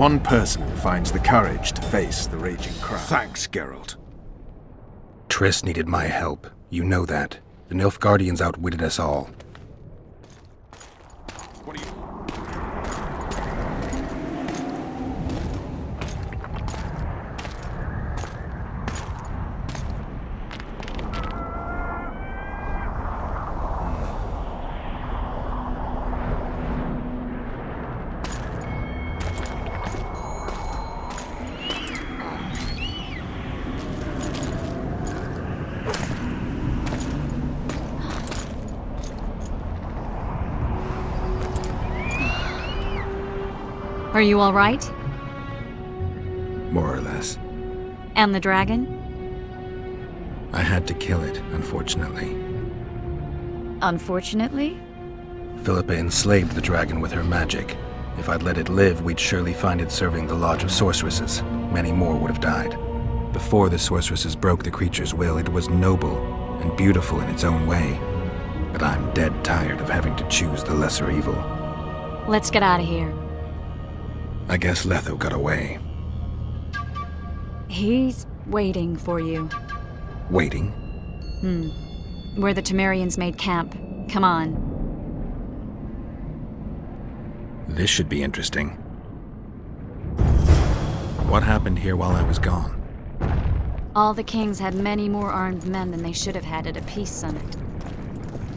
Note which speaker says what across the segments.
Speaker 1: One person finds the courage to face the raging crowd. Thanks, Geralt.
Speaker 2: Triss needed my help. You know that. The Nilfgaardians outwitted us all.
Speaker 1: What are you...
Speaker 3: Are you all right?
Speaker 2: More or less.
Speaker 3: And the dragon?
Speaker 2: I had to kill it, unfortunately.
Speaker 3: Unfortunately?
Speaker 2: Philippa enslaved the dragon with her magic. If I'd let it live, we'd surely find it serving the Lodge of Sorceresses. Many more would have died. Before the sorceresses broke the creature's will, it was noble and beautiful in its own way. But I'm dead tired of having to choose the lesser evil.
Speaker 3: Let's get out of here.
Speaker 2: I guess Letho got away.
Speaker 3: He's waiting for you.
Speaker 2: Waiting?
Speaker 3: Where the Temerians made camp. Come on.
Speaker 2: This should be interesting. What happened here while I was gone?
Speaker 3: All the kings had many more armed men than they should have had at a peace summit.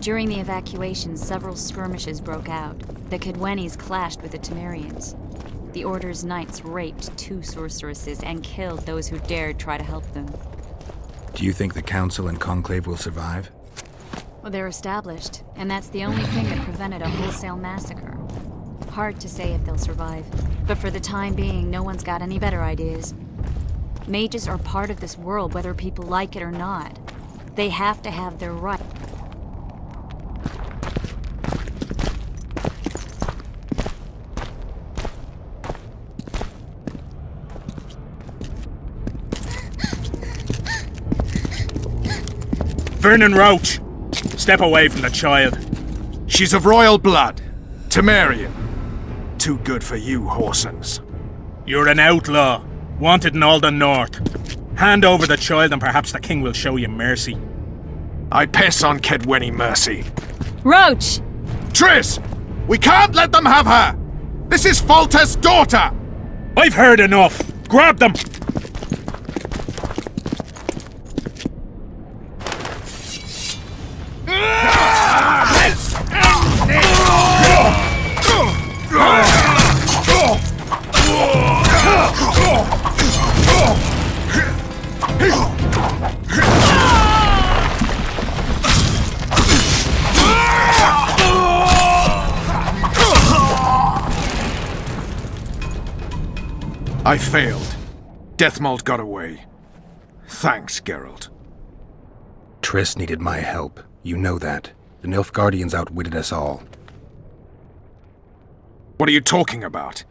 Speaker 3: During the evacuation, several skirmishes broke out. The Kedwenis clashed with the Temerians. The Order's knights raped 2 sorceresses and killed those who dared try to help them.
Speaker 2: Do you think the Council and Conclave will survive?
Speaker 3: Well, they're established, and that's the only thing that prevented a wholesale massacre. Hard to say if they'll survive, but for the time being, no one's got any better ideas. Mages are part of this world, whether people like it or not. They have to have their right.
Speaker 4: Vernon Roche! Step away from the child.
Speaker 1: She's of royal blood. Temerian. Too good for you, Horsens.
Speaker 4: You're an outlaw, wanted in all the north. Hand over the child and perhaps the king will show you mercy.
Speaker 1: I piss on Kedweni mercy.
Speaker 3: Roche!
Speaker 1: Triss! We can't let them have her! This is Foltest's daughter!
Speaker 4: I've heard enough! Grab them!
Speaker 1: I failed. Deathmold got away. Thanks, Geralt.
Speaker 2: Triss needed my help. You know that. The Nilfgaardians outwitted us all.
Speaker 1: What are you talking about?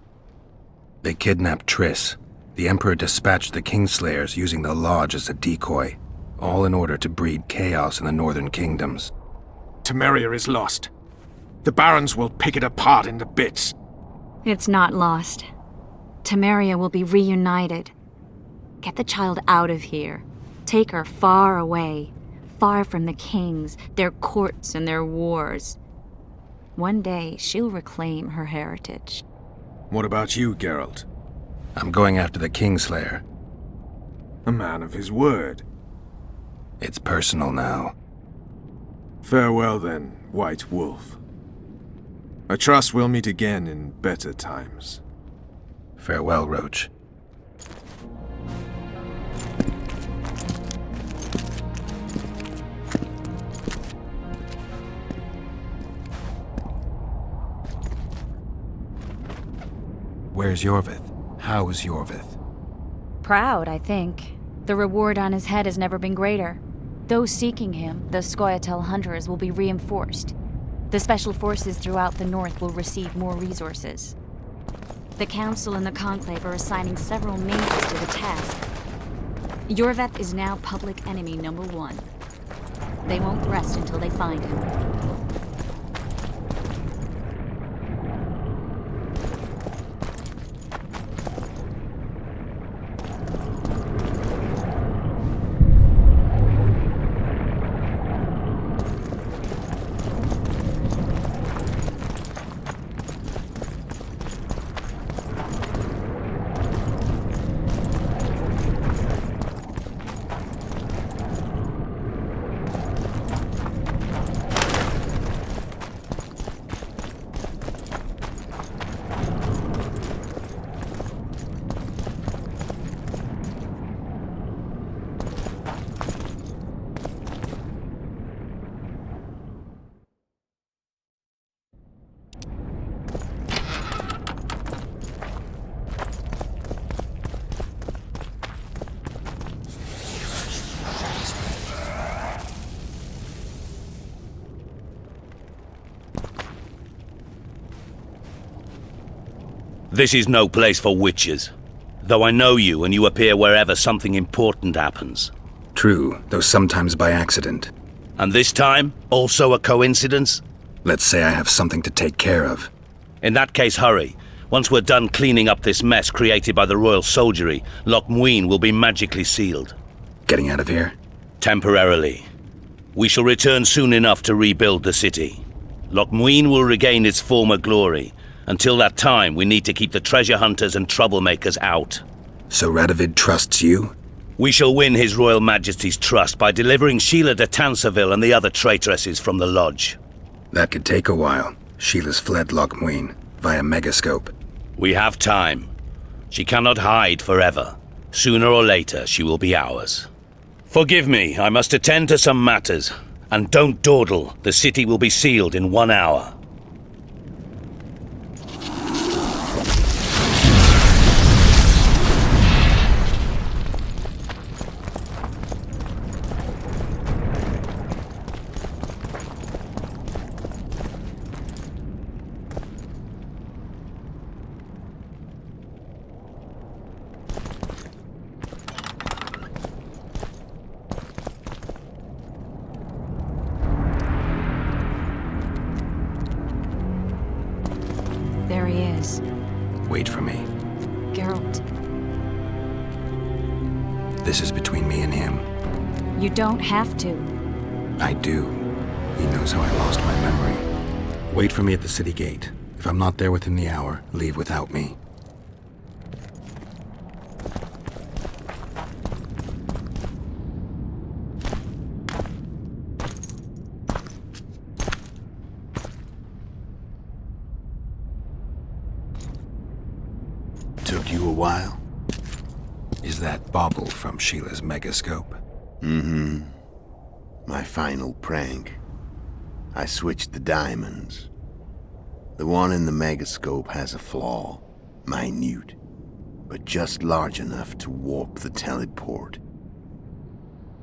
Speaker 2: They kidnapped Triss. The Emperor dispatched the Kingslayers using the Lodge as a decoy, all in order to breed chaos in the northern kingdoms.
Speaker 1: Temeria is lost. The Barons will pick it apart into bits.
Speaker 3: It's not lost. Temeria will be reunited. Get the child out of here. Take her far away, far from the kings, their courts, and their wars. One day, she'll reclaim her heritage.
Speaker 1: What about you, Geralt?
Speaker 2: I'm going after the Kingslayer.
Speaker 1: A man of his word.
Speaker 2: It's personal now.
Speaker 1: Farewell then, White Wolf. I trust we'll meet again in better times.
Speaker 2: Farewell, Roche. Where's Yorvith? How's Yorvith?
Speaker 3: Proud, I think. The reward on his head has never been greater. Those seeking him, the Scoia'tael hunters, will be reinforced. The special forces throughout the north will receive more resources. The Council and the Conclave are assigning several mages to the task. Yorvith is now public enemy number 1. They won't rest until they find him.
Speaker 5: This is no place for witches. Though I know you and you appear wherever something important happens.
Speaker 2: True, though sometimes by accident.
Speaker 5: And this time, also a coincidence?
Speaker 2: Let's say I have something to take care of.
Speaker 5: In that case, hurry. Once we're done cleaning up this mess created by the royal soldiery, Loch Muin will be magically sealed.
Speaker 2: Getting out of here?
Speaker 5: Temporarily. We shall return soon enough to rebuild the city. Loch Muin will regain its former glory. Until that time, we need to keep the treasure hunters and troublemakers out.
Speaker 2: So Radovid trusts you?
Speaker 5: We shall win His Royal Majesty's trust by delivering Sheila de Tansarville and the other traitresses from the lodge.
Speaker 2: That could take a while. Sheila's fled Loch Muin via megascope.
Speaker 5: We have time. She cannot hide forever. Sooner or later, she will be ours. Forgive me, I must attend to some matters. And don't dawdle, the city will be sealed in 1 hour.
Speaker 3: There he is.
Speaker 2: Wait for me.
Speaker 3: Geralt.
Speaker 2: This is between me and him.
Speaker 3: You don't have to.
Speaker 2: I do. He knows how I lost my memory. Wait for me at the city gate. If I'm not there within the hour, leave without me. Took you a while? Is that bauble from Sheila's megascope?
Speaker 6: Mm-hmm. My final prank. I switched the diamonds. The one in the megascope has a flaw. Minute. But just large enough to warp the teleport.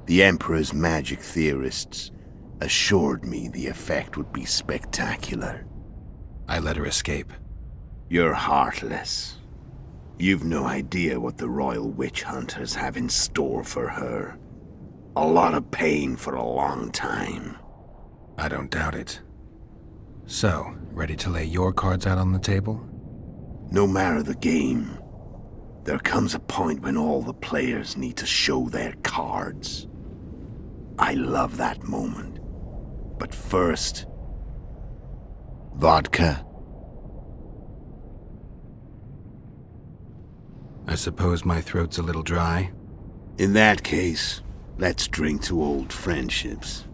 Speaker 6: The Emperor's magic theorists assured me the effect would be spectacular.
Speaker 2: I let her escape.
Speaker 6: You're heartless. You've no idea what the Royal Witch Hunters have in store for her. A lot of pain for a long time.
Speaker 2: I don't doubt it. So, ready to lay your cards out on the table?
Speaker 6: No matter the game, there comes a point when all the players need to show their cards. I love that moment. But first... vodka?
Speaker 2: I suppose my throat's a little dry.
Speaker 6: In that case, let's drink to old friendships.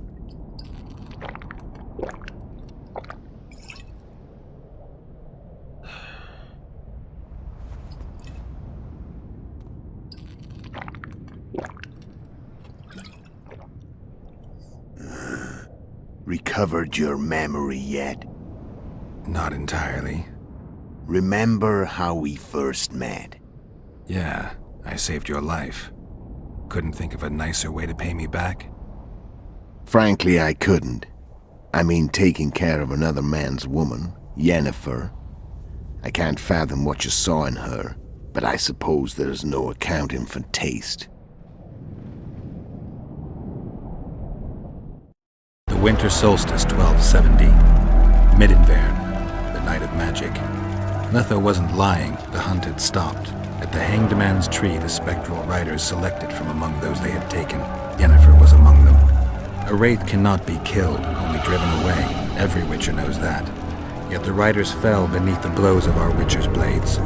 Speaker 6: Recovered your memory yet?
Speaker 2: Not entirely.
Speaker 6: Remember how we first met?
Speaker 2: Yeah, I saved your life. Couldn't think of a nicer way to pay me back?
Speaker 6: Frankly, I couldn't. I mean, taking care of another man's woman, Yennefer. I can't fathom what you saw in her, but I suppose there's no accounting for taste.
Speaker 2: The winter solstice 1270. Midinvern, the night of magic. Letho wasn't lying, the hunt had stopped. At the Hanged Man's Tree, the spectral riders selected from among those they had taken. Yennefer was among them. A wraith cannot be killed, only driven away. Every witcher knows that. Yet the riders fell beneath the blows of our witcher's blades.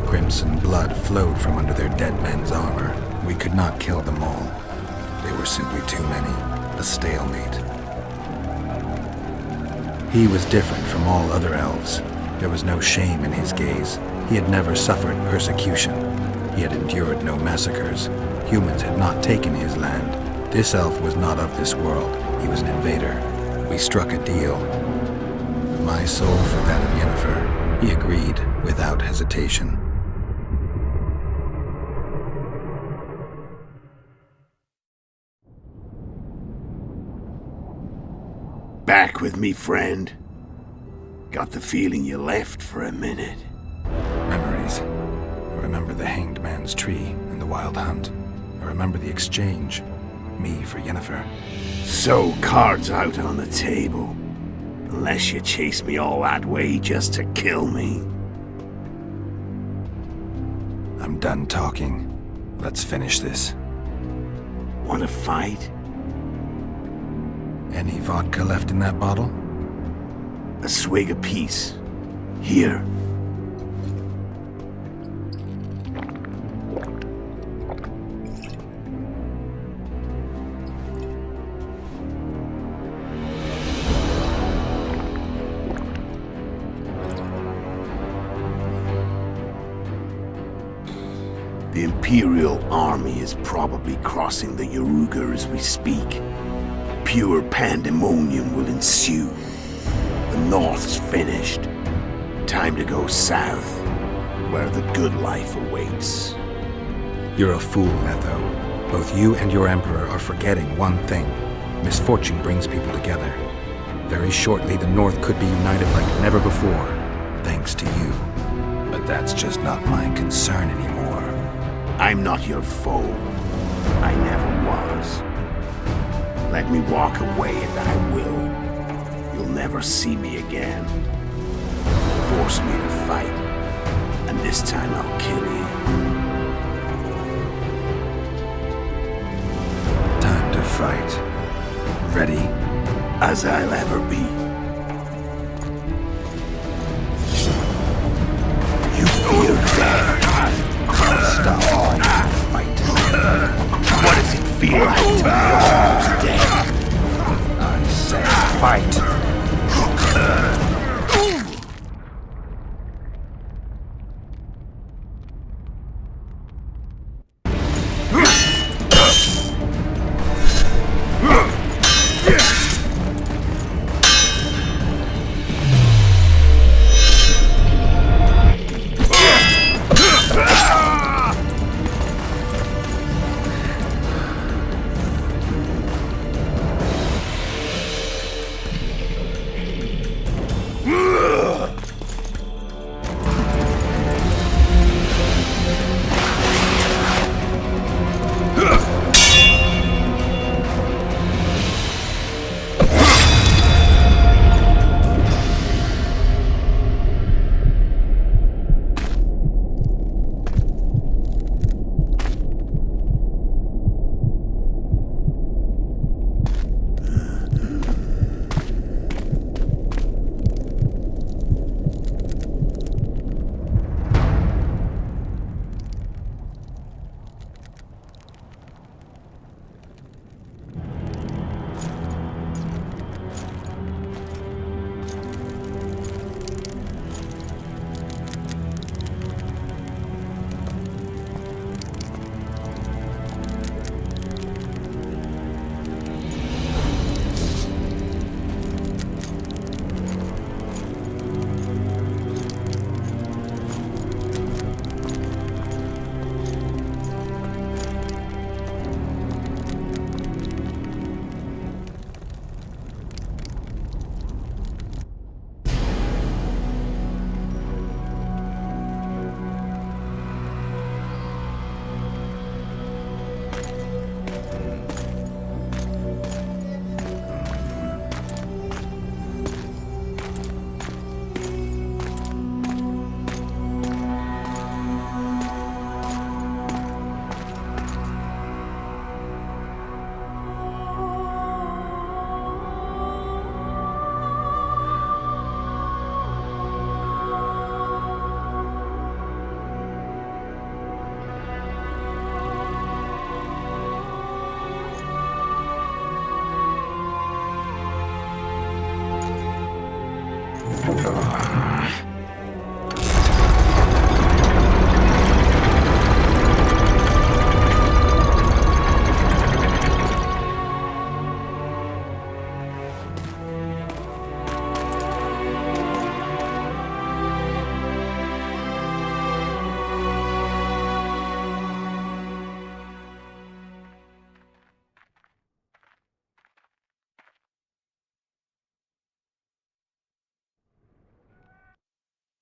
Speaker 2: Crimson blood flowed from under their dead men's armor. We could not kill them all. They were simply too many. A stalemate. He was different from all other elves. There was no shame in his gaze. He had never suffered persecution. He had endured no massacres. Humans had not taken his land. This elf was not of this world. He was an invader. We struck a deal. My soul for that of Yennefer. He agreed without hesitation.
Speaker 6: Back with me, friend. Got the feeling you left for a minute.
Speaker 2: Memories. remember the Hanged Man's tree and the wild hunt. I remember the exchange. Me for Yennefer.
Speaker 6: So, cards out on the table. Unless you chase me all that way just to kill me.
Speaker 2: I'm done talking. Let's finish this.
Speaker 6: Wanna fight?
Speaker 2: Any vodka left in that bottle?
Speaker 6: A swig apiece. Here. The Imperial army is probably crossing the Yaruga as we speak. Pure pandemonium will ensue. The North's finished. Time to go south, where the good life awaits.
Speaker 2: You're a fool, Letho. Both you and your Emperor are forgetting one thing. Misfortune brings people together. Very shortly, the North could be united like never before, thanks to you. But that's just not my concern anymore.
Speaker 6: I'm not your foe. I never was. Let me walk away and I will. You'll never see me again. Force me to fight, and this time I'll kill you.
Speaker 2: Time to fight. Ready?
Speaker 6: As I'll ever be. You fear death. Stop fight. What does it feel like to be almost dead?
Speaker 2: I say fight.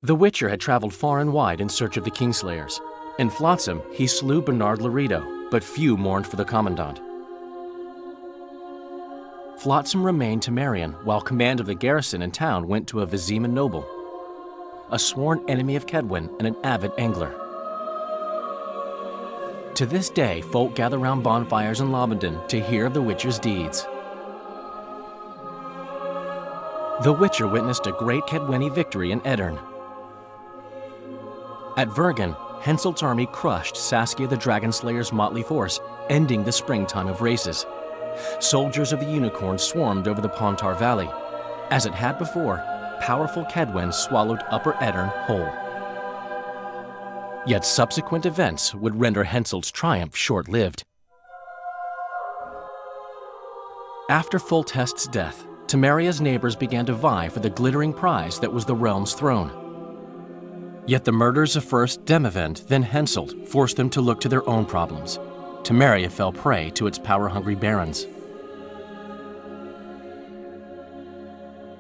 Speaker 7: The Witcher had traveled far and wide in search of the Kingslayers. In Flotsam, he slew Bernard Laredo, but few mourned for the Commandant. Flotsam remained Temerian, while command of the garrison and town went to a Vizima noble, a sworn enemy of Kedwen and an avid angler. To this day, folk gather round bonfires in Lobenden to hear of the Witcher's deeds. The Witcher witnessed a great Kedweni victory in Edirn. At Vergen, Henselt's army crushed Saskia the Dragonslayer's motley force, ending the springtime of races. Soldiers of the Unicorn swarmed over the Pontar Valley. As it had before, powerful Kedwen swallowed Upper Edirn whole. Yet subsequent events would render Henselt's triumph short-lived. After Foltest's death, Temeria's neighbors began to vie for the glittering prize that was the realm's throne. Yet the murders of first Demavend, then Henselt, forced them to look to their own problems. Temeria fell prey to its power-hungry barons.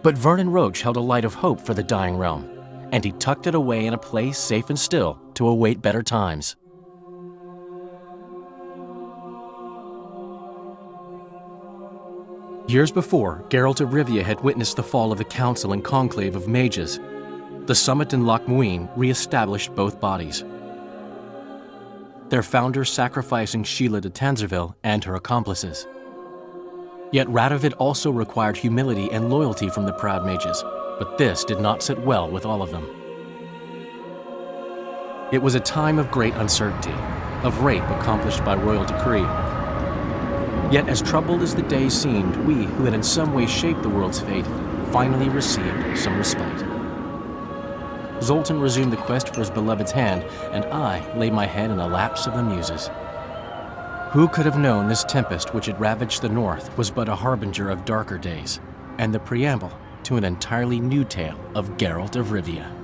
Speaker 7: But Vernon Roche held a light of hope for the dying realm, and he tucked it away in a place safe and still to await better times. Years before, Geralt of Rivia had witnessed the fall of the Council and Conclave of Mages. The summit in Loch Muin re-established both bodies, their founders sacrificing Sheila de Tanzerville and her accomplices. Yet Radovid also required humility and loyalty from the proud mages, but this did not sit well with all of them. It was a time of great uncertainty, of rape accomplished by royal decree. Yet as troubled as the days seemed, we, who had in some way shaped the world's fate, finally received some respite. Zoltan resumed the quest for his beloved's hand, and I laid my head in the laps of the muses. Who could have known this tempest which had ravaged the north was but a harbinger of darker days, and the preamble to an entirely new tale of Geralt of Rivia.